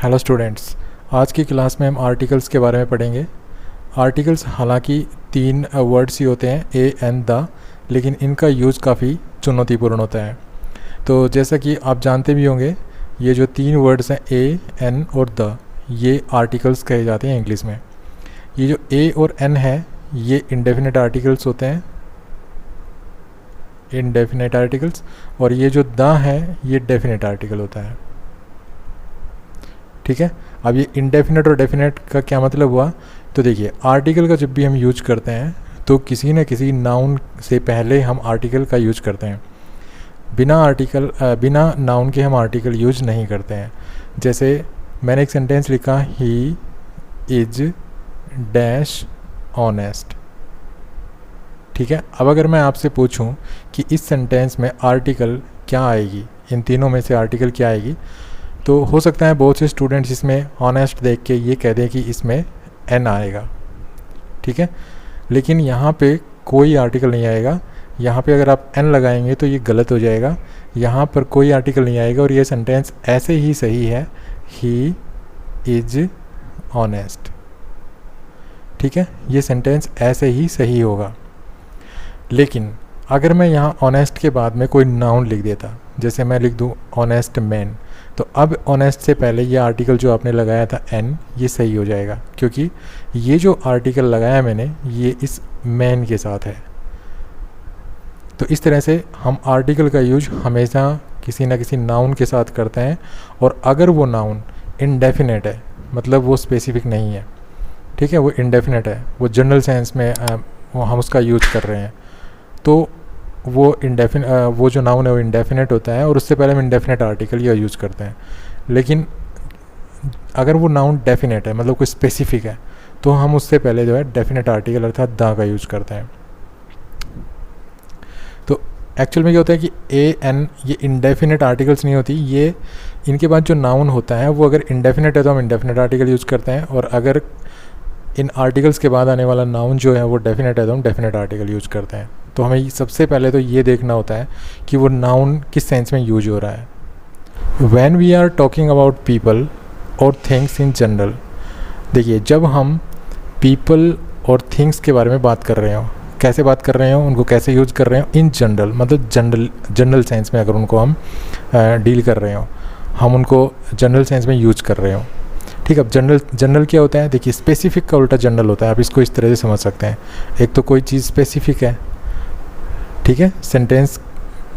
Hello students, आज की class में हम आर्टिकल्स के बारे में पढ़ेंगे। आर्टिकल्स हालांकि तीन वर्ड्स ही होते हैं, ए एन द, लेकिन इनका यूज़ काफ़ी चुनौतीपूर्ण होता है। तो जैसा कि आप जानते भी होंगे, ये जो तीन वर्ड्स हैं ए एन और द, ये आर्टिकल्स कहे जाते हैं इंग्लिश में। ये जो ए और एन है ये इंडेफिनिट आर्टिकल्स होते हैं, इंडेफिनिट आर्टिकल्स, और ये जो द है ये डेफिनेट आर्टिकल होता है। ठीक है, अब ये इंडेफिनेट और डेफिनेट का क्या मतलब हुआ? तो देखिए, आर्टिकल का जब भी हम यूज करते हैं तो किसी न किसी नाउन से पहले हम आर्टिकल का यूज करते हैं। बिना नाउन के हम आर्टिकल यूज नहीं करते हैं। जैसे मैंने एक सेंटेंस लिखा, ही इज डैश ऑनेस्ट। ठीक है, अब अगर मैं आपसे पूछूं कि इस सेंटेंस में आर्टिकल क्या आएगी, इन तीनों में से आर्टिकल क्या आएगी, तो हो सकता है बहुत से स्टूडेंट्स इसमें ऑनेस्ट देख के ये कह दें कि इसमें एन आएगा। ठीक है, लेकिन यहाँ पे कोई आर्टिकल नहीं आएगा। यहाँ पे अगर आप एन लगाएंगे तो ये गलत हो जाएगा। यहाँ पर कोई आर्टिकल नहीं आएगा और ये सेंटेंस ऐसे ही सही है, ही इज ऑनेस्ट। ठीक है, ये सेंटेंस ऐसे ही सही होगा। लेकिन अगर मैं यहाँ ऑनेस्ट के बाद में कोई नाउन लिख देता, जैसे मैं लिख दूँ ऑनेस्ट मैन, तो अब ऑनेस्ट से पहले ये आर्टिकल जो आपने लगाया था एन, ये सही हो जाएगा, क्योंकि ये जो आर्टिकल लगाया मैंने ये इस मैन के साथ है। तो इस तरह से हम आर्टिकल का यूज हमेशा किसी न किसी नाउन के साथ करते हैं, और अगर वो नाउन इनडेफिनेट है, मतलब वो स्पेसिफिक नहीं है, ठीक है, वो इनडेफिनेट है, वो जनरल सेंस में हम उसका यूज कर रहे हैं, तो वो वो जो नाउन है वो इंडेफिनेट होता है, और उससे पहले हम इंडेफिनेट आर्टिकल या यूज़ करते हैं। लेकिन अगर वो नाउन डेफिनेट है, मतलब कोई स्पेसिफिक है, तो हम उससे पहले जो है डेफिनेट आर्टिकल अर्थात द का यूज़ करते हैं। तो एक्चुअल में क्या होता है कि ए एन ये इंडेफिनेट आर्टिकल्स नहीं होती, ये इनके बाद जो नाउन होता है वो अगर इंडेफिनेट है तो हम इंडेफिनेट आर्टिकल यूज़ करते हैं, और अगर इन आर्टिकल्स के बाद आने वाला नाउन जो है वो डेफिनेट है तो हम डेफिनेट आर्टिकल यूज़ करते हैं। तो हमें सबसे पहले तो ये देखना होता है कि वो नाउन किस सेंस में यूज हो रहा है। When we are talking about people और थिंग्स इन जनरल, देखिए, जब हम पीपल और थिंग्स के बारे में बात कर रहे हो, कैसे बात कर रहे हो, उनको कैसे यूज कर रहे हो, इन जनरल, मतलब जनरल सेंस में अगर उनको हम डील कर रहे हो, हम उनको जनरल सेंस में यूज कर रहे हो। ठीक है, अब जनरल क्या होता है? देखिए, स्पेसिफिक का उल्टा जनरल होता है। आप इसको इस तरह से समझ सकते हैं, एक तो कोई चीज़ स्पेसिफिक है, ठीक है, सेंटेंस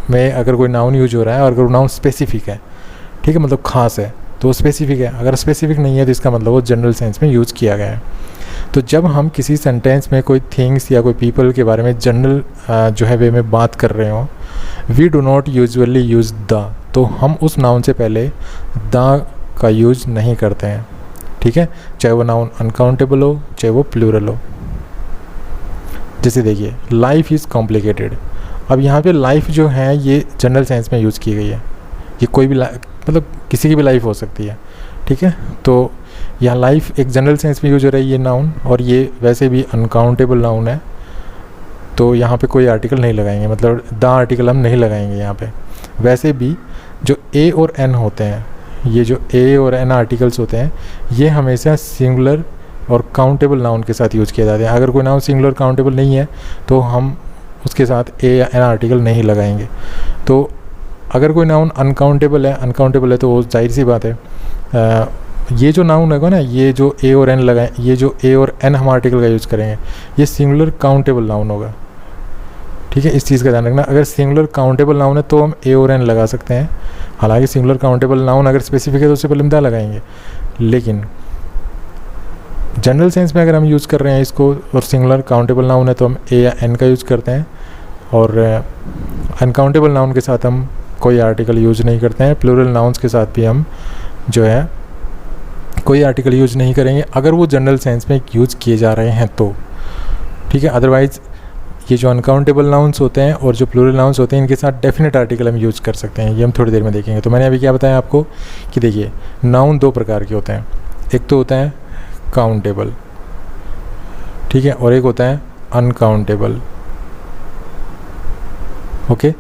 में अगर कोई नाउन यूज हो रहा है और अगर वो नाउन स्पेसिफिक है, ठीक है, मतलब खास है, तो वो स्पेसिफिक है। अगर स्पेसिफिक नहीं है तो इसका मतलब वो जनरल सेंस में यूज किया गया है। तो जब हम किसी सेंटेंस में कोई थिंग्स या कोई पीपल के बारे में जनरल जो है वे में बात कर रहे हो, we do not usually use the, तो हम उस नाउन से पहले द का यूज नहीं करते हैं। ठीक है, चाहे वो नाउन अनकाउंटेबल हो, चाहे वो प्लूरल हो। जैसे देखिए, लाइफ इज़ कॉम्प्लिकेटेड। अब यहाँ पे लाइफ जो है ये जनरल सेंस में यूज़ की गई है, ये कोई भी मतलब किसी की भी लाइफ हो सकती है। ठीक है, तो यहाँ लाइफ एक जनरल सेंस में यूज हो रही है ये नाउन, और ये वैसे भी अनकाउंटेबल नाउन है, तो यहाँ पे कोई आर्टिकल नहीं लगाएंगे, मतलब द आर्टिकल हम नहीं लगाएंगे यहाँ पे। वैसे भी जो ए और एन होते हैं, ये जो ए और एन आर्टिकल्स होते हैं, ये हमेशा सिंगुलर और काउंटेबल नाउन के साथ यूज़ किए जाते हैं। अगर कोई नाउन सिंगुलर काउंटेबल नहीं है तो हम उसके साथ ए या एन आर्टिकल नहीं लगाएंगे। तो अगर कोई नाउन अनकाउंटेबल है तो वो जाहिर सी बात है, ये जो नाउन होगा ना, ये जो ए और एन लगाए, ये जो ए और एन हम आर्टिकल का यूज़ करेंगे, ये सिंगुलर काउंटेबल नाउन होगा। ठीक है, इस चीज़ का ध्यान रखना। अगर सिंगुलर काउंटेबल नाउन है तो हम ए और एन लगा सकते हैं। हालांकि सिंगुलर काउंटेबल नाउन अगर स्पेसिफिक है तो उससे पहले हम द लगाएंगे, लेकिन जनरल सेंस में अगर हम यूज़ कर रहे हैं इसको और सिंगुलर काउंटेबल नाउन है तो हम ए या एन का यूज़ करते हैं, और अनकाउंटेबल नाउन के साथ हम कोई आर्टिकल यूज़ नहीं करते हैं। प्लूरल नाउन्स के साथ भी हम जो है कोई आर्टिकल यूज़ नहीं करेंगे अगर वो जनरल सेंस में यूज़ किए जा रहे हैं तो। ठीक है, अदरवाइज़ ये जो अनकाउंटेबल नाउन्स होते हैं और जो प्लूरल नाउन्स होते हैं, इनके साथ डेफिनेट आर्टिकल हम यूज़ कर सकते हैं। ये हम थोड़ी देर में देखेंगे। तो मैंने अभी क्या बताया आपको कि देखिए, नाउन दो प्रकार के होते हैं, एक तो होता है काउंटेबल, ठीक है, और एक होता है अनकाउंटेबल। ओके,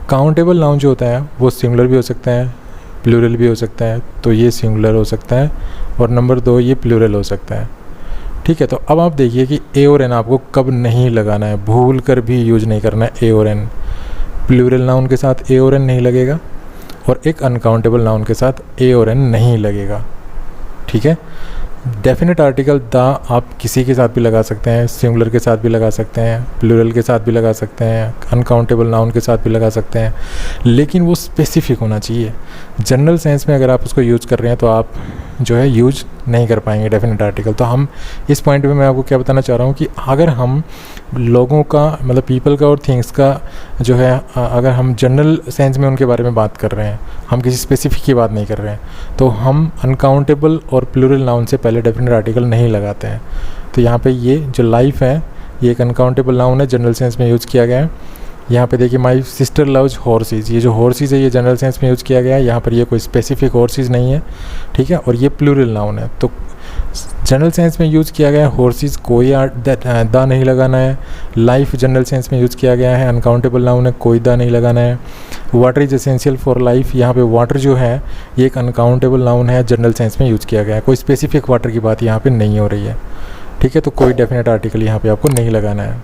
काउंटेबल नाउन जो होता है वो सिंगुलर भी हो सकता है, प्लूरल भी हो सकता है, तो ये सिंगुलर हो सकता है, और नंबर 2 ये प्लूरल हो सकता है। ठीक है, तो अब आप देखिए कि ए और एन आपको कब नहीं लगाना है, भूल कर भी यूज नहीं करना है ए और एन। प्लूरल नाउन के साथ ए और एन नहीं लगेगा, और एक अनकाउंटेबल नाउन के साथ ए और एन नहीं लगेगा। ठीक है, डेफिनेट आर्टिकल द आप किसी के साथ भी लगा सकते हैं, सिंगुलर के साथ भी लगा सकते हैं, प्लूरल के साथ भी लगा सकते हैं, अनकाउंटेबल नाउन के साथ भी लगा सकते हैं, लेकिन वो स्पेसिफिक होना चाहिए। जनरल सेंस में अगर आप उसको यूज़ कर रहे हैं तो आप जो है यूज नहीं कर पाएंगे डेफिनेट आर्टिकल। तो हम इस पॉइंट पे मैं आपको क्या बताना चाह रहा हूँ कि अगर हम लोगों का मतलब पीपल का और थिंग्स का जो है अगर हम जनरल सेंस में उनके बारे में बात कर रहे हैं, हम किसी स्पेसिफिक की बात नहीं कर रहे हैं, तो हम अनकाउंटेबल और प्लूरल नाउन से पहले डेफिनेट आर्टिकल नहीं लगाते हैं। तो यहाँ पे ये जो लाइफ है ये एक अनकाउंटेबल नाउन है, जनरल सेंस में यूज़ किया गया है। यहाँ पे देखिए माई सिस्टर लव्स हॉर्सेस, ये जो हॉर्सेस है ये जनरल सेंस में यूज़ किया गया है, यहाँ पर ये कोई स्पेसिफिक हॉर्सेस नहीं है। ठीक है, और ये प्लूरल नाउन है, तो जनरल सेंस में यूज़ किया गया है हॉर्सेस, कोई द नहीं लगाना है। लाइफ जनरल सेंस में यूज़ किया गया है, अनकाउंटेबल नाउन है, कोई द नहीं लगाना है। Water is essential for life, यहाँ पे वाटर जो है ये एक अनकाउंटेबल नाउन है, जनरल सेंस में यूज़ किया गया है, कोई स्पेसिफिक वाटर की बात यहाँ पर नहीं हो रही है। ठीक है, तो कोई डेफिनेट आर्टिकल यहाँ पर आपको नहीं लगाना है।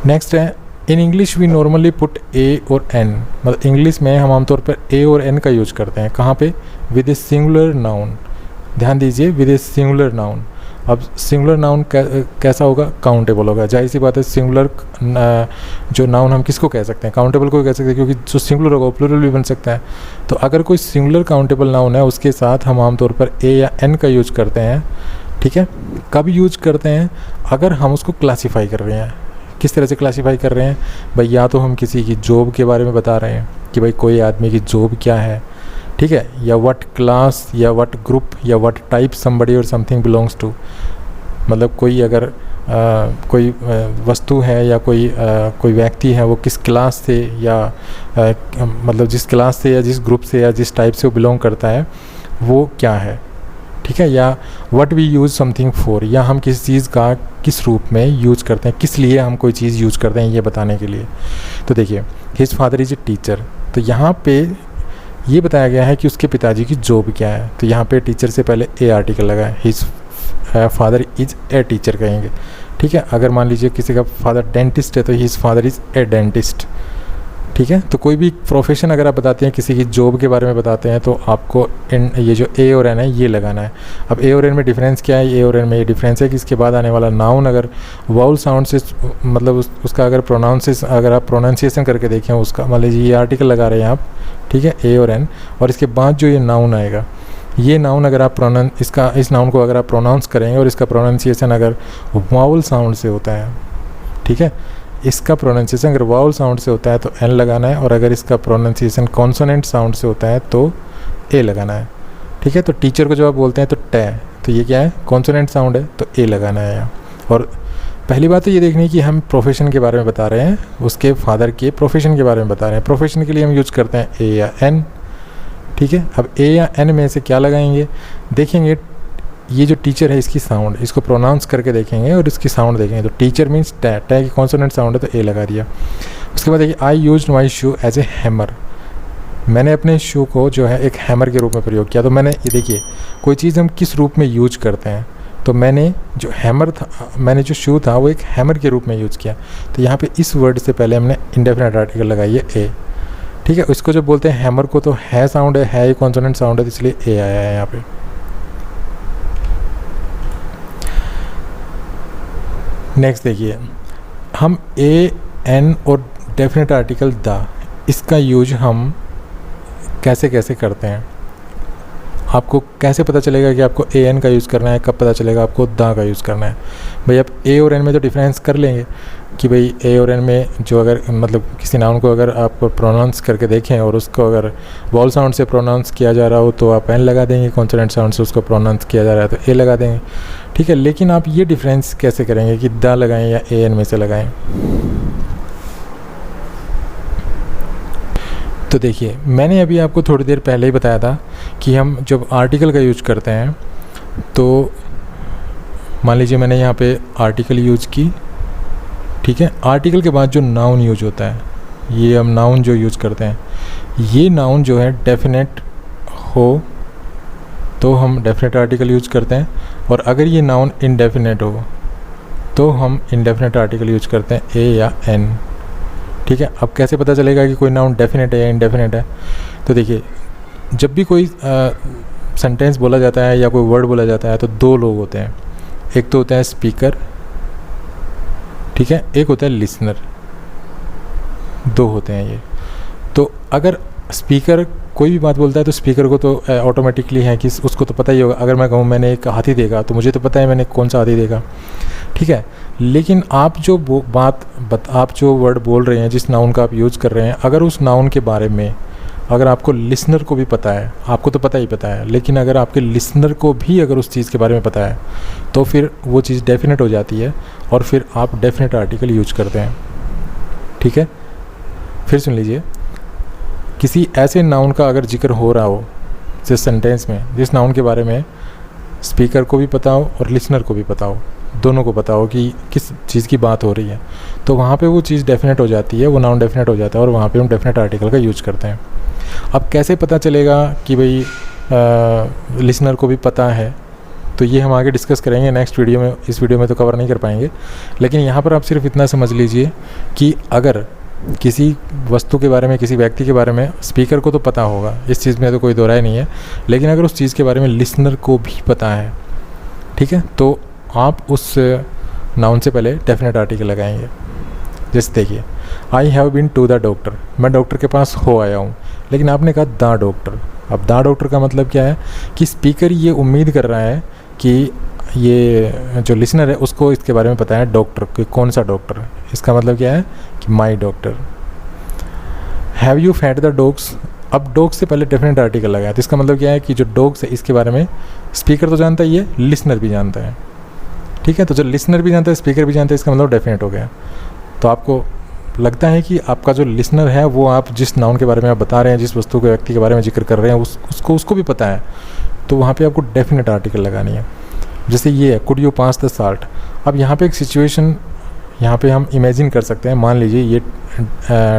नेक्स्ट है in English we normally put a और एन, मतलब इंग्लिश में हम आमतौर पर ए और एन का यूज करते हैं। कहाँ पे? विद ए सिंगुलर नाउन, ध्यान दीजिए, विद ए सिंगुलर नाउन। अब सिंगुलर नाउन कैसा होगा? काउंटेबल होगा। जाहिर सी बात है, सिंगुलर जो नाउन हम किसको कह सकते हैं? काउंटेबल को कह सकते हैं, क्योंकि जो सिंगुलर होगा वो प्लूरल भी बन सकता है। तो अगर कोई सिंगुलर काउंटेबल नाउन है उसके साथ हम आमतौर पर ए या एन का यूज करते हैं। ठीक है, कब यूज करते हैं? अगर हम उसको क्लासीफाई कर रहे हैं। किस तरह से क्लासीफाई कर रहे हैं भाई? या तो हम किसी की जॉब के बारे में बता रहे हैं कि भाई कोई आदमी की जॉब क्या है, ठीक है, या व्हाट क्लास या व्हाट ग्रुप या व्हाट टाइप समबडी और समथिंग बिलोंग्स टू, मतलब कोई अगर कोई वस्तु है या कोई व्यक्ति है वो किस क्लास से या मतलब जिस क्लास से या जिस ग्रुप से या जिस टाइप से वो बिलोंग करता है वो क्या है। ठीक है, या what we use something for, या हम किस चीज़ का किस रूप में यूज़ करते हैं, किस लिए हम कोई चीज़ यूज़ करते हैं ये बताने के लिए। तो देखिए his father is a teacher, तो यहाँ पे ये बताया गया है कि उसके पिताजी की जॉब क्या है। तो यहाँ पे टीचर से पहले ए आर्टिकल लगा है, his father is a teacher कहेंगे। ठीक है, अगर मान लीजिए किसी का फादर डेंटिस्ट है तो his father is a dentist. ठीक है, तो कोई भी प्रोफेशन अगर आप बताते हैं, किसी की जॉब के बारे में बताते हैं, तो आपको ये जो ए और एन है ये लगाना है। अब ए और एन में डिफरेंस क्या है? ए और एन में ये डिफरेंस है कि इसके बाद आने वाला नाउन अगर वाउल साउंड से मतलब उसका अगर अगर आप प्रोनाउंसिएशन करके देखें उसका, मान लीजिए ये आर्टिकल लगा रहे हैं आप, ठीक है, ए और एन, और इसके बाद जो ये नाउन आएगा, ये नाउन अगर आप इस नाउन को अगर आप प्रोनाउंस करेंगे और इसका प्रोनाउंसिएशन अगर वाउल साउंड से होता है, ठीक है, इसका प्रोनाउंसिएशन अगर वाउल साउंड से होता है तो एन लगाना है, और अगर इसका प्रोनाउंसिएशन कॉन्सोनेंट साउंड से होता है तो ए लगाना है। ठीक है, तो टीचर को जब आप बोलते हैं तो टे, तो ये क्या है? कॉन्सोनेंट साउंड है, तो ए लगाना है यहाँ। और पहली बात तो ये देखनी है कि हम प्रोफेशन के बारे में बता रहे हैं, उसके फादर के प्रोफेशन के बारे में बता रहे हैं। प्रोफेशन के लिए हम यूज करते हैं ए या एन। ठीक है, अब ए या एन में से क्या लगाएंगे? देखेंगे ये जो टीचर है इसकी साउंड, इसको प्रोनाउंस करके देखेंगे और इसकी साउंड देखेंगे। तो टीचर मीन्स टे, टे की कॉन्सोनेंट साउंड है तो ए लगा दिया। उसके बाद देखिए I used my shoe as a hammer, मैंने अपने शू को जो है एक हैमर के रूप में प्रयोग किया। तो मैंने ये देखिए कोई चीज़ हम किस रूप में यूज करते हैं, तो मैंने जो हैमर था, मैंने जो शू था वो एक हैमर के रूप में यूज़ किया। तो यहाँ पे इस वर्ड से पहले हमने इंडेफिनिट आर्टिकल लगाई है ए। ठीक है, इसको जो बोलते हैं हैमर को, तो है साउंड है ही कॉन्सोनेंट साउंड है, तो इसलिए ए आया है यहाँ पे। नेक्स्ट देखिए, हम ए एन और डेफिनेट आर्टिकल द, इसका यूज हम कैसे कैसे करते हैं? आपको कैसे पता चलेगा कि आपको ए एन का यूज़ करना है? कब पता चलेगा आपको द का यूज़ करना है? भाई आप ए और एन में तो डिफरेंस कर लेंगे कि भाई ए और एन में जो अगर मतलब किसी नाउन को अगर आप प्रोनाउंस करके देखें और उसको अगर वॉल साउंड से प्रोनाउंस किया जा रहा हो तो आप एन लगा देंगे, कॉन्सोनेंट साउंड से उसको प्रोनाउंस किया जा रहा है तो ए लगा देंगे। ठीक है, लेकिन आप ये डिफरेंस कैसे करेंगे कि द लगाएं या ए एन में से लगाएं? तो देखिए मैंने अभी आपको थोड़ी देर पहले ही बताया था कि हम जब आर्टिकल का यूज करते हैं तो मान लीजिए मैंने यहाँ पे आर्टिकल यूज की, ठीक है, आर्टिकल के बाद जो नाउन यूज होता है, ये हम नाउन जो यूज़ करते हैं, ये नाउन जो है डेफिनेट हो तो हम डेफिनेट आर्टिकल यूज़ करते हैं, और अगर ये नाउन इनडेफिनेट हो तो हम इनडेफिनेट आर्टिकल यूज़ करते हैं ए या एन। ठीक है, अब कैसे पता चलेगा कि कोई नाउन डेफिनेट है या इनडेफिनेट है? तो देखिए, जब भी कोई सेंटेंस बोला जाता है या कोई वर्ड बोला जाता है तो दो लोग होते हैं, एक तो होता है स्पीकर, ठीक है, एक होता है लिसनर, दो होते हैं ये। तो अगर स्पीकर कोई भी बात बोलता है तो स्पीकर को तो ऑटोमेटिकली है कि उसको तो पता ही होगा। अगर मैं कहूँ मैंने एक हाथी देखा तो मुझे तो पता है मैंने कौन सा हाथी देखा, ठीक है। लेकिन आप जो आप जो वर्ड बोल रहे हैं, जिस नाउन का आप यूज़ कर रहे हैं, अगर उस नाउन के बारे में अगर आपको लिसनर को भी पता है, आपको तो पता ही पता है, लेकिन अगर आपके लिसनर को भी अगर उस चीज़ के बारे में पता है तो फिर वो चीज़ डेफिनेट हो जाती है और फिर आप डेफिनेट आर्टिकल यूज करते हैं। ठीक है, फिर सुन लीजिए, किसी ऐसे नाउन का अगर जिक्र हो रहा हो जिस सेंटेंस में, जिस नाउन के बारे में स्पीकर को भी पता हो और लिसनर को भी पता हो, दोनों को पता हो कि किस चीज़ की बात हो रही है, तो वहाँ पे वो चीज़ डेफिनेट हो जाती है, वो नाउन डेफिनेट हो जाता है और वहाँ पे हम डेफिनेट आर्टिकल का यूज करते हैं। अब कैसे पता चलेगा कि भाई लिसनर को भी पता है, तो ये हम आगे डिस्कस करेंगे नेक्स्ट वीडियो में, इस वीडियो में तो कवर नहीं कर पाएंगे। लेकिन यहाँ पर आप सिर्फ इतना समझ लीजिए कि अगर किसी वस्तु के बारे में, किसी व्यक्ति के बारे में स्पीकर को तो पता होगा, इस चीज़ में तो कोई दो राय नहीं है, लेकिन अगर उस चीज़ के बारे में लिसनर को भी पता है, ठीक है, तो आप उस नाउन से पहले डेफिनेट आर्टिकल लगाएंगे। जैसे देखिए, I have been to the doctor, मैं डॉक्टर के पास हो आया हूँ, लेकिन आपने कहा द डॉक्टर। अब द डॉक्टर का मतलब क्या है कि स्पीकर ये उम्मीद कर रहा है कि ये जो लिसनर है उसको इसके बारे में पता है डॉक्टर कि कौन सा डॉक्टर। इसका मतलब क्या है कि my doctor. Have you fed the dogs, अब डॉग्स से पहले डेफिनेट आर्टिकल लगाया, तो इसका मतलब क्या है कि जो डॉग्स है इसके बारे में स्पीकर तो जानता ही है, लिसनर भी जानता है। ठीक है, तो जो लिसनर भी जानता है, स्पीकर भी जानता है, इसका मतलब डेफिनेट हो गया। तो आपको लगता है कि आपका जो लिसनर है वो आप जिस नाउन के बारे में आप बता रहे हैं, जिस वस्तु के व्यक्ति के बारे में जिक्र कर रहे हैं, उसको भी पता है, तो वहाँ पे आपको डेफिनेट आर्टिकल लगानी है। जैसे ये है, could you pass the salt. अब यहाँ पे एक सिचुएशन यहाँ पे हम इमेजिन कर सकते हैं। मान लीजिए ये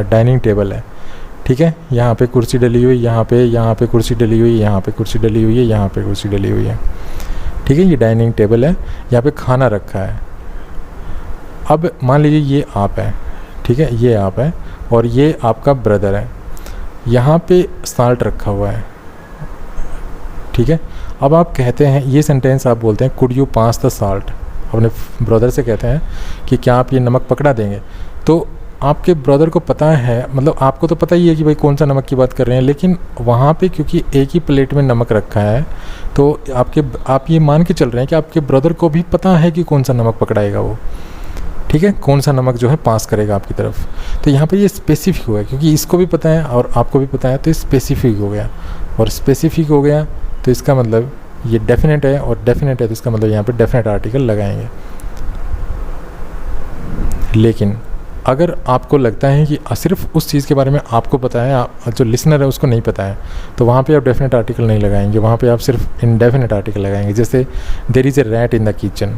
डाइनिंग टेबल है, ठीक है, यहाँ पे कुर्सी डली हुई, यहाँ पे कुर्सी डली हुई, यहाँ पे कुर्सी डली हुई है, यहाँ पे कुर्सी डली हुई है, ठीक है, ये डाइनिंग टेबल है, यहाँ पे खाना रखा है। अब मान लीजिए ये आप है, ठीक है, ये आप है और ये आपका ब्रदर है, यहाँ पे साल्ट रखा हुआ है, ठीक है। अब आप कहते हैं, ये सेंटेंस आप बोलते हैं could you pass the salt, अपने ब्रदर से कहते हैं कि क्या आप ये नमक पकड़ा देंगे। तो आपके ब्रदर को पता है, मतलब आपको तो पता ही है कि भाई कौन सा नमक की बात कर रहे हैं, लेकिन वहाँ पे क्योंकि एक ही प्लेट में नमक रखा है तो आप ये मान के चल रहे हैं कि आपके ब्रदर को भी पता है कि कौन सा नमक पकड़ाएगा वो, ठीक है, कौन सा नमक जो है पास करेगा आपकी तरफ। तो यहाँ पे ये स्पेसिफिक हो गया, क्योंकि इसको भी पता है और आपको भी पता है, तो स्पेसिफिक हो गया। और स्पेसिफिक हो गया तो इसका मतलब ये डेफिनेट है, और डेफिनेट है तो इसका मतलब यहाँ पे डेफिनेट आर्टिकल लगाएंगे। लेकिन अगर आपको लगता है कि सिर्फ उस चीज़ के बारे में आपको पता है, जो लिसनर है उसको नहीं पता है, तो वहाँ पे आप डेफिनेट आर्टिकल नहीं लगाएंगे, वहाँ पे आप सिर्फ इनडेफिनेट आर्टिकल लगाएंगे। जैसे there is a rat in the kitchen,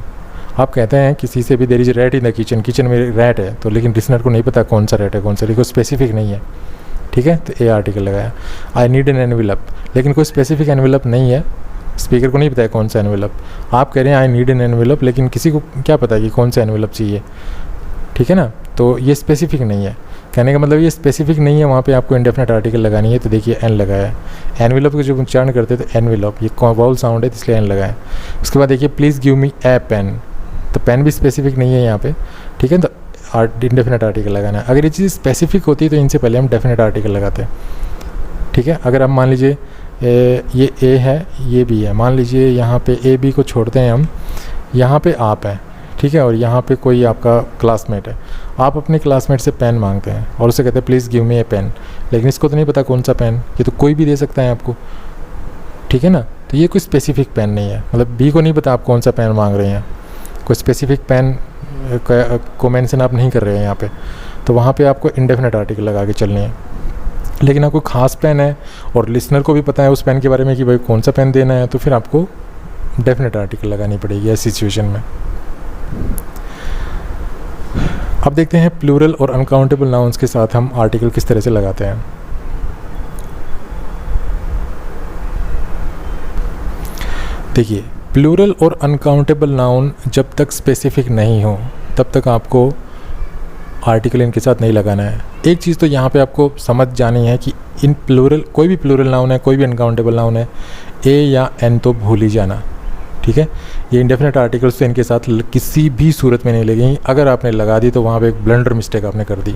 आप कहते हैं किसी से भी there is a rat in the kitchen, kitchen में रैट है, तो लेकिन लिसनर को नहीं पता कौन सा रैट है, कौन सा, लेकिन स्पेसिफिक नहीं है, ठीक है, तो ए आर्टिकल लगाया। आई नीड एन एनवेलप, लेकिन कोई स्पेसिफिक एनवेलप नहीं है, स्पीकर को नहीं पता है कौन सा एनवेलप। आप कह रहे हैं आई नीड एन एनवेलप, लेकिन किसी को क्या पता है कि कौन सा एनवेलप चाहिए, ठीक है ना, तो ये स्पेसिफिक नहीं है। कहने का मतलब ये स्पेसिफिक नहीं है, वहाँ पे आपको इंडेफिनेट आर्टिकल लगानी है। तो देखिए एन लगाया है, एनवेलप के जो उच्चारण करते थे एनवेलप, ये वाउल साउंड है इसलिए एन लगाया। उसके बाद देखिए please give me a pen, तो पेन भी स्पेसिफिक नहीं है यहाँ पे, ठीक है, तो इंडेफिनेट आर्टिकल लगाना है। अगर ये चीज़ स्पेसिफिक होती तो इनसे पहले हम डेफिनेट आर्टिकल लगाते हैं, ठीक है। अगर हम मान लीजिए ये ए है, ये बी है, मान लीजिए यहाँ पे ए बी को छोड़ते हैं हम, यहाँ पे आप हैं, ठीक है, और यहाँ पे कोई आपका क्लासमेट है, आप अपने क्लासमेट से पेन मांगते हैं और उसे कहते हैं please give me a pen, लेकिन इसको तो नहीं पता कौन सा पेन, ये तो कोई भी दे सकता है आपको, ठीक है ना, तो ये कोई स्पेसिफिक पेन नहीं है, मतलब बी को नहीं पता आप कौन सा पेन मांग रहे हैं, कोई स्पेसिफिक पेन को मेंशन आप नहीं कर रहे हैं यहाँ पे, तो वहाँ पे आपको इंडेफिनेट आर्टिकल लगा के चलनी है। लेकिन आपको खास पेन है और लिसनर को भी पता है उस पेन के बारे में कि भाई कौन सा पेन देना है, तो फिर आपको डेफिनेट आर्टिकल लगानी पड़ेगी इस सिचुएशन में। अब देखते हैं प्लूरल और अनकाउंटेबल नाउन्स के साथ हम आर्टिकल किस तरह से लगाते हैं। देखिए, प्लूरल और अनकाउंटेबल नाउन जब तक स्पेसिफिक नहीं हो तब तक आपको आर्टिकल इनके साथ नहीं लगाना है। एक चीज़ तो यहाँ पे आपको समझ जानी है कि इन प्लूरल, कोई भी प्लूरल नाउन है, कोई भी अनकाउंटेबल नाउन है, ए या एन तो भूल ही जाना, ठीक है। ये इंडेफिनेट आर्टिकल्स तो इनके साथ किसी भी सूरत में नहीं लगेंगी। अगर आपने लगा दी तो वहाँ पे एक ब्लंडर मिस्टेक आपने कर दी।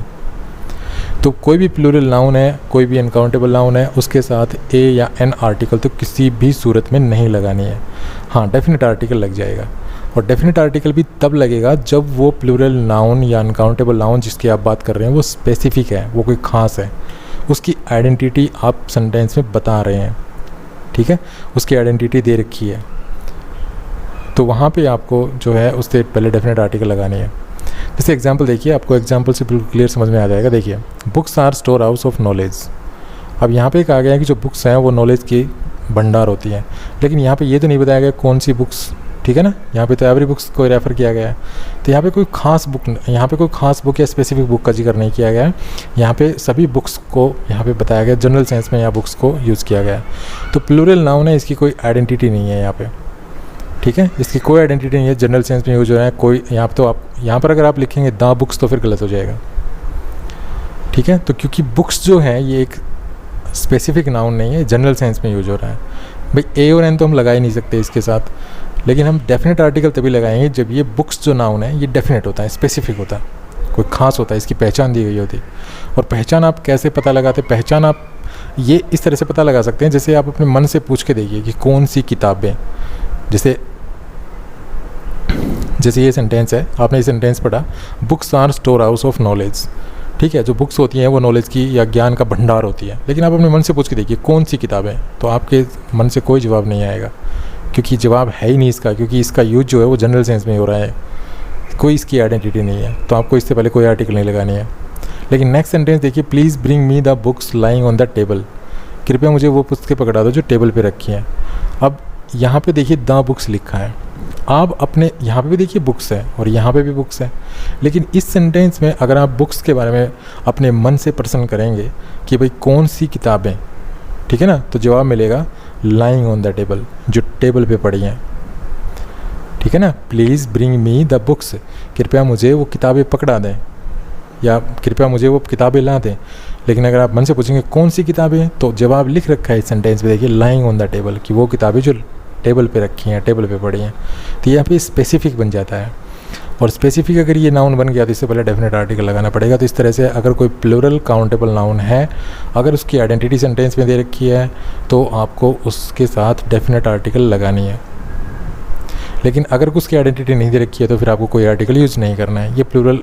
तो कोई भी प्लूरल नाउन है, कोई भी अनकाउंटेबल नाउन है, उसके साथ ए या एन आर्टिकल तो किसी भी सूरत में नहीं लगानी है। हाँ, डेफिनेट आर्टिकल लग जाएगा, और डेफिनेट आर्टिकल भी तब लगेगा जब वो प्लूरल नाउन या अनकाउंटेबल नाउन जिसकी आप बात कर रहे हैं वो स्पेसिफिक है, वो कोई ख़ास है, उसकी आइडेंटिटी आप सेंटेंस में बता रहे हैं, ठीक है, उसकी आइडेंटिटी दे रखी है, तो वहाँ पे आपको जो है उससे पहले डेफिनेट आर्टिकल लगानी है। जैसे एग्जांपल देखिए, आपको एग्जांपल से बिल्कुल क्लियर समझ में आ जाएगा। देखिए, books are storehouse of knowledge. अब यहाँ पे कहा गया है कि जो बुक्स हैं वो नॉलेज की भंडार होती हैं, लेकिन यहाँ पे ये तो नहीं बताया गया कौन सी बुक्स, ठीक है ना। यहाँ पे तो एवरी बुक्स को रेफ़र किया गया है, तो यहाँ पे कोई ख़ास बुक, यहाँ पे कोई ख़ास बुक या स्पेसिफिक बुक का जिक्र नहीं किया गया है। यहाँ पे सभी बुक्स को यहाँ पे बताया गया, जनरल सेंस में यहाँ बुक्स को यूज़ किया गया है। तो प्लूरल नाउन है, इसकी कोई आइडेंटिटी नहीं है यहाँ पे, ठीक है, इसकी कोई आइडेंटिटी नहीं है, जनरल सेंस में यूज हो रहा है। कोई यहाँ पर तो आप यहाँ पर अगर आप लिखेंगे द बुक्स तो फिर गलत हो जाएगा, ठीक है। तो क्योंकि बुक्स जो है ये एक स्पेसिफिक नाउन नहीं है, जनरल सेंस में यूज हो रहा है। भाई ए और एन तो हम लगा ही नहीं सकते इसके साथ, लेकिन हम डेफिनेट आर्टिकल तभी लगाएंगे जब ये बुक्स जो नाउन है ये डेफिनेट होता है, स्पेसिफिक होता है, कोई ख़ास होता है, इसकी पहचान दी गई होती। और पहचान आप कैसे पता लगाते, पहचान आप ये इस तरह से पता लगा सकते हैं, जैसे आप अपने मन से पूछ के देखिए कि कौन सी किताबें, जैसे ये सेंटेंस है, आपने ये सेंटेंस पढ़ा, books are storehouse of knowledge, ठीक है। जो बुक्स होती हैं वो नॉलेज की या ज्ञान का भंडार होती है, लेकिन आप अपने मन से पूछ के देखिए कौन सी किताबें, तो आपके मन से कोई जवाब नहीं आएगा, क्योंकि जवाब है ही नहीं इसका, क्योंकि इसका यूज जो है वो जनरल सेंस में हो रहा है, कोई इसकी आइडेंटिटी नहीं है, तो आपको इससे पहले कोई आर्टिकल नहीं लगानी है। लेकिन नेक्स्ट सेंटेंस देखिए, please bring me the books lying on the table. कृपया मुझे वो पुस्तकें पकड़ा दो जो टेबल पे रखी हैं। अब यहाँ पे देखिए द बुक्स लिखा है, आप अपने यहाँ पे भी देखिए बुक्स है और यहाँ पे भी बुक्स है, लेकिन इस सेंटेंस में अगर आप बुक्स के बारे में अपने मन से प्रश्न करेंगे कि भाई कौन सी किताबें, ठीक है ना, तो जवाब मिलेगा लाइंग ऑन द टेबल, जो टेबल पे पड़ी हैं, ठीक है ना। Please bring me the books, कृपया मुझे वो किताबें पकड़ा दें या कृपया मुझे वो किताबें ला दें। लेकिन अगर आप मन से पूछेंगे कौन सी किताबें, तो जवाब लिख रखा है इस सेंटेंस में, देखिए लाइंग ऑन द टेबल, कि वो किताबें जो टेबल पे रखी हैं, टेबल पे पड़ी हैं। तो यहाँ पे स्पेसिफिक बन जाता है, और स्पेसिफिक अगर ये नाउन बन गया तो इससे पहले डेफिनेट आर्टिकल लगाना पड़ेगा। तो इस तरह से अगर कोई प्लूरल काउंटेबल नाउन है, अगर उसकी आइडेंटिटी सेंटेंस में दे रखी है तो आपको उसके साथ डेफिनेट आर्टिकल लगानी है। लेकिन अगर उसकी आइडेंटिटी नहीं दे रखी है तो फिर आपको कोई आर्टिकल यूज़ नहीं करना है। ये प्लूरल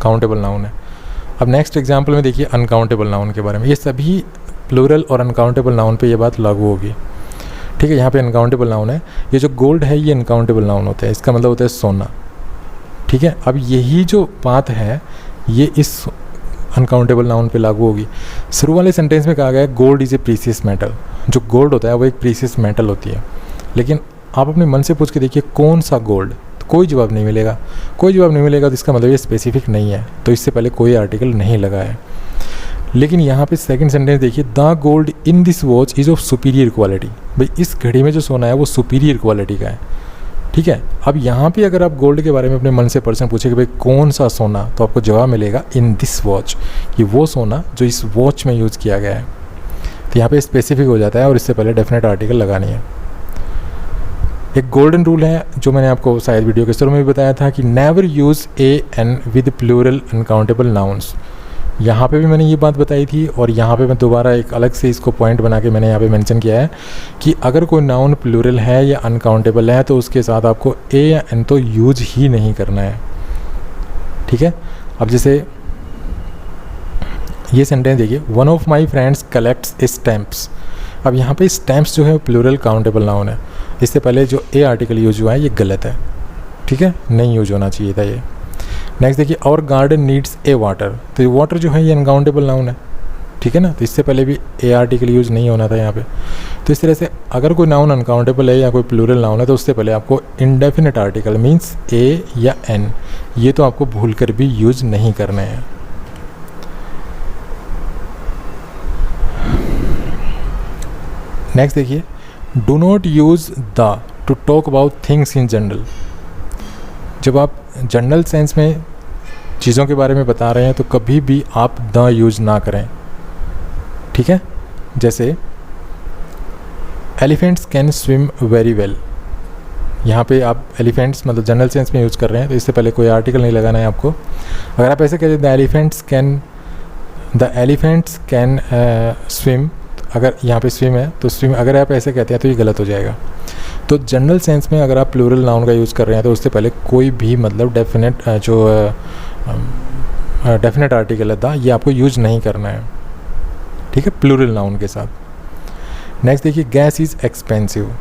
काउंटेबल नाउन है। अब नेक्स्ट एग्जाम्पल में देखिए अनकाउंटेबल नाउन के बारे में। ये सभी प्लूरल और अनकाउंटेबल नाउन पे ये बात लागू होगी, ठीक है। यहाँ पे अनकाउंटेबल नाउन है, ये जो गोल्ड है ये अनकाउंटेबल नाउन होता है, इसका मतलब होता है सोना, ठीक है। अब यही जो बात है ये इस अनकाउंटेबल नाउन पे लागू होगी। शुरू वाले सेंटेंस में कहा गया है gold is a precious metal, जो गोल्ड होता है वो एक प्रीसियस मेटल होती है। लेकिन आप अपने मन से पूछ के देखिए कौन सा गोल्ड, तो कोई जवाब नहीं मिलेगा। कोई जवाब नहीं मिलेगा तो इसका मतलब ये स्पेसिफिक नहीं है, तो इससे पहले कोई आर्टिकल नहीं लगा है। लेकिन यहाँ पे सेकंड सेंटेंस देखिए, the gold in this watch is of superior quality. भाई इस घड़ी में जो सोना है वो सुपीरियर क्वालिटी का है, ठीक है। अब यहाँ पे अगर आप गोल्ड के बारे में अपने मन से पर्सन पूछे कि भाई कौन सा सोना, तो आपको जवाब मिलेगा इन दिस वॉच, कि वो सोना जो इस वॉच में यूज़ किया गया है। तो यहाँ पे स्पेसिफिक हो जाता है और इससे पहले डेफिनेट आर्टिकल लगानी है। एक गोल्डन रूल है जो मैंने आपको शायद वीडियो के शुरू में भी बताया था कि never use a an with plural uncountable nouns. यहाँ पे भी मैंने ये बात बताई थी और यहाँ पे मैं दोबारा एक अलग से इसको पॉइंट बना के मैंने यहाँ पे मेंशन किया है कि अगर कोई नाउन प्लूरल है या अनकाउंटेबल है तो उसके साथ आपको ए या एन तो यूज ही नहीं करना है, ठीक है। अब जैसे ये सेंटेंस देखिए, one of my friends collects stamps. अब यहाँ पे स्टैम्प्स जो है प्लूरल काउंटेबल नाउन है, इससे पहले जो ए आर्टिकल यूज हुआ है ये गलत है, ठीक है, नहीं यूज होना चाहिए था ये। नेक्स्ट देखिए, और गार्डन नीड्स ए वाटर। तो ये वाटर जो है ये अनकाउंटेबल नाउन है, ठीक है ना। तो इससे पहले भी ए आर्टिकल यूज़ नहीं होना था यहाँ पे। तो इस तरह से अगर कोई नाउन अनकाउंटेबल है या कोई प्लूरल नाउन है तो उससे पहले आपको इंडेफिनिट आर्टिकल मीन्स ए या एन, ये तो आपको भूल कर भी यूज़ नहीं करना है। नेक्स्ट देखिए, do not use the two talk about things in general. जब आप जनरल सेंस में चीज़ों के बारे में बता रहे हैं तो कभी भी आप द यूज़ ना करें, ठीक है। जैसे elephants can swim very well, यहाँ पे आप एलिफेंट्स मतलब जनरल सेंस में यूज़ कर रहे हैं तो इससे पहले कोई आर्टिकल नहीं लगाना है आपको। अगर आप ऐसे कहते द एलिफेंट्स कैन स्विम, अगर यहाँ पे स्विम है तो स्विम, अगर आप ऐसे कहते हैं तो ये गलत हो जाएगा। तो जनरल सेंस में अगर आप प्लूरल नाउन का यूज़ कर रहे हैं तो उससे पहले कोई भी मतलब डेफिनेट आर्टिकल है द, ये आपको यूज़ नहीं करना है, ठीक है, प्लूरल नाउन के साथ। नेक्स्ट देखिए, गैस इज़ एक्सपेंसिव।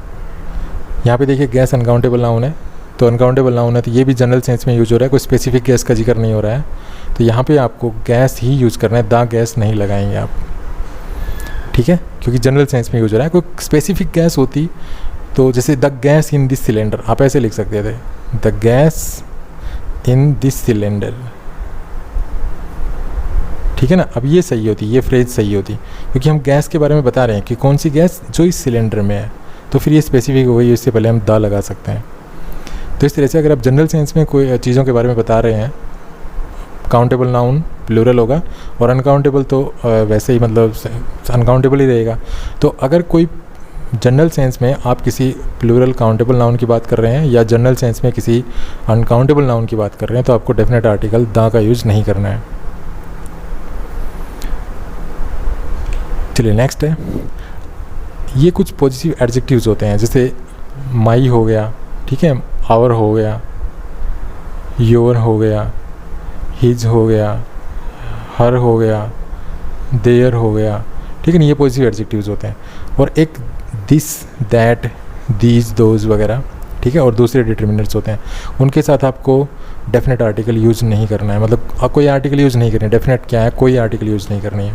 यहाँ पे देखिए गैस अनकाउंटेबल नाउन है, तो अनकाउंटेबल नाउन है तो ये भी जनरल सेंस में यूज हो रहा है, कोई स्पेसिफिक गैस का जिक्र नहीं हो रहा है। तो यहाँ पे आपको गैस ही यूज़ करना है, द गैस नहीं लगाएंगे आप, ठीक है, क्योंकि जनरल सेंस में यूज हो रहा है। कोई स्पेसिफिक गैस होती तो जैसे the gas in this cylinder, आप ऐसे लिख सकते थे the gas in this cylinder, ठीक है ना। अब ये सही होती, ये फ्रेज सही होती, क्योंकि हम गैस के बारे में बता रहे हैं कि कौन सी गैस जो इस सिलेंडर में है, तो फिर ये स्पेसिफिक हो गई, इससे पहले हम द लगा सकते हैं। तो इस तरह से अगर आप जनरल सेंस में कोई चीज़ों के बारे में बता रहे हैं, काउंटेबल नाउन प्लूरल होगा और अनकाउंटेबल तो वैसे ही मतलब अनकाउंटेबल ही रहेगा। तो अगर कोई जनरल सेंस में आप किसी प्लूरल काउंटेबल नाउन की बात कर रहे हैं या जनरल सेंस में किसी अनकाउंटेबल नाउन की बात कर रहे हैं तो आपको डेफिनेट आर्टिकल द का यूज़ नहीं करना है। चलिए नेक्स्ट है, ये कुछ पॉजिटिव एडजेक्टिव्स होते हैं, जैसे माई हो गया, ठीक है, आवर हो गया, योर हो गया, हिज हो गया, हर हो गया, देयर हो गया, ठीक है ना, ये पॉजिटिव एडजेक्टिव्स होते हैं। और एक दिस, दैट, दीज, दोज वगैरह, ठीक है, और दूसरे डिटर्मिनर्स होते हैं, उनके साथ आपको डेफिनेट आर्टिकल यूज़ नहीं करना है, मतलब कोई आर्टिकल यूज़ नहीं करनी है। डेफिनेट क्या है, कोई आर्टिकल यूज़ नहीं करनी है।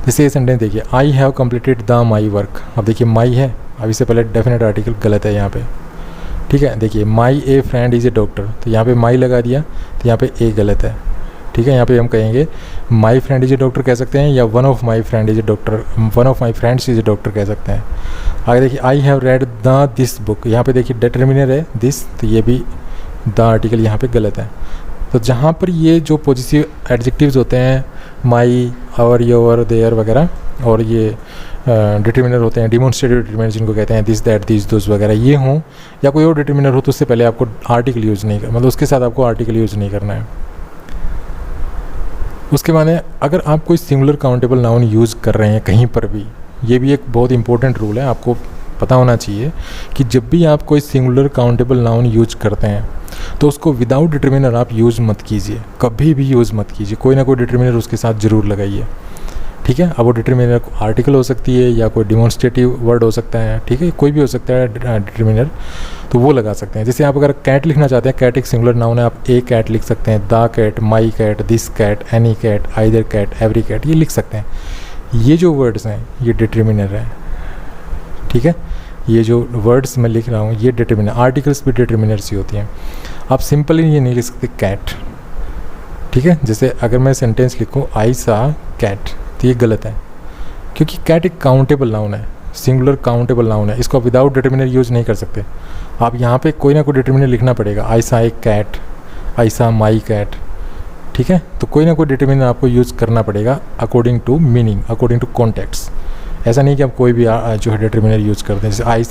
जैसे ये सेंटेंस देखिए, I have completed the my work. अब देखिए माई है, अब इससे पहले डेफिनेट आर्टिकल गलत है यहाँ पे, ठीक है। देखिए my a friend is a doctor, तो यहाँ पे माई लगा दिया तो यहाँ पे ए गलत है, ठीक है। यहाँ पे हम कहेंगे my friend is a doctor कह सकते हैं या one of my friend is a doctor, one of my friends is a doctor कह सकते हैं। आगे देखिए I have read the this book, यहाँ पे देखिए डिटर्मिनर है दिस, तो ये भी द आर्टिकल यहाँ पे गलत है। तो जहाँ पर ये जो पॉजिटिव एडजेक्टिव्स होते हैं माई, आवर, योर, देयर वगैरह, और ये डिटर्मिनर होते हैं, डिमॉन्स्ट्रेटिव डिटर्मिनर जिनको कहते हैं, दिस, दैट, दिस, दोस वगैरह, ये हों या कोई और डिटर्मिनर हो तो उससे पहले आपको आर्टिकल यूज़ नहीं कर, मतलब उसके साथ आपको आर्टिकल यूज़ नहीं करना है। उसके बाद अगर आप कोई सिंगुलर काउंटेबल नाउन यूज़ कर रहे हैं कहीं पर भी, ये भी एक बहुत इंपॉर्टेंट रूल है, आपको पता होना चाहिए कि जब भी आप कोई सिंगुलर काउंटेबल नाउन यूज करते हैं तो उसको विदाउट डिटर्मिनर आप यूज़ मत कीजिए, कभी भी यूज़ मत कीजिए, कोई ना कोई डिटर्मिनर उसके साथ ज़रूर लगाइए, ठीक है। अब वो डिटर्मिनर आर्टिकल हो सकती है या कोई डिमॉन्स्ट्रेटिव वर्ड हो सकता है, ठीक है, कोई भी हो सकता है डिटर्मिनर, तो वो लगा सकते हैं। जैसे आप अगर कैट लिखना चाहते हैं, कैट एक सिंगुलर नाउन है, आप ए कैट लिख सकते हैं, the cat, my cat, this cat, any cat, either cat, every cat, ये लिख सकते हैं। ये जो वर्ड्स हैं ये डिटर्मिनर है, ठीक है, ये जो वर्ड्स मैं लिख रहा हूँ ये डिटर्मिनर, आर्टिकल्स भी डिटर्मिनर्स ही होती हैं। आप सिंपली ये नहीं लिख सकते कैट, ठीक है। जैसे अगर मैं सेंटेंस लिखूँ आई सा कैट, तो ये गलत है, क्योंकि कैट एक काउंटेबल नाउन है, सिंगुलर काउंटेबल नाउन है, इसको विदाउट डिटर्मिनर यूज़ नहीं कर सकते। आप यहाँ पे कोई ना कोई डिटर्मिनर लिखना पड़ेगा, आई सा एक कैट, आई सा माई कैट, ठीक है। तो कोई ना कोई डिटर्मिनर आपको यूज़ करना पड़ेगा according to meaning, according to context. ऐसा नहीं कि आप कोई भी जो है डिटर्मिनर यूज़ करते हैं, जैसे आई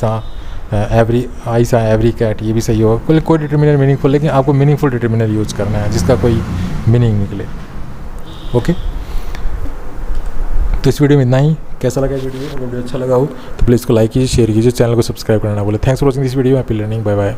सा एवरी कैट, ये भी सही होगा, कोई डिटर्मिनर मीनिंगफुल, लेकिन आपको मीनिंगफुल डिटर्मिनर यूज़ करना है जिसका कोई मीनिंग निकले, ओके। तो इस वीडियो में इतना ही। कैसा लगा वीडियो? अगर वीडियो अच्छा लगा हो तो प्लीज़ इसको लाइक कीजिए, शेयर कीजिए, चैनल को सब्सक्राइब करना ना भूलें। Thanks for watching this video, happy learning, bye bye.